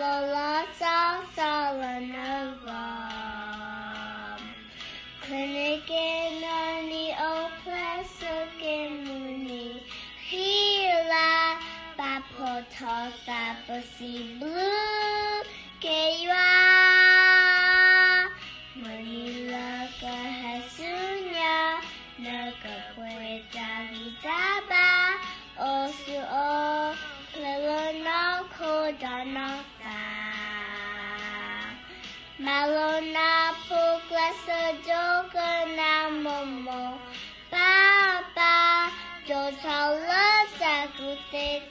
lola sa la navam. Clinic ni o plesuke muni. Hila papoto tapasi blue kewa. Manila kahasunya nakapueta gitaba. Osu o Lelona kodanaka Malona puklasa joka na momo Papa Jotala sakute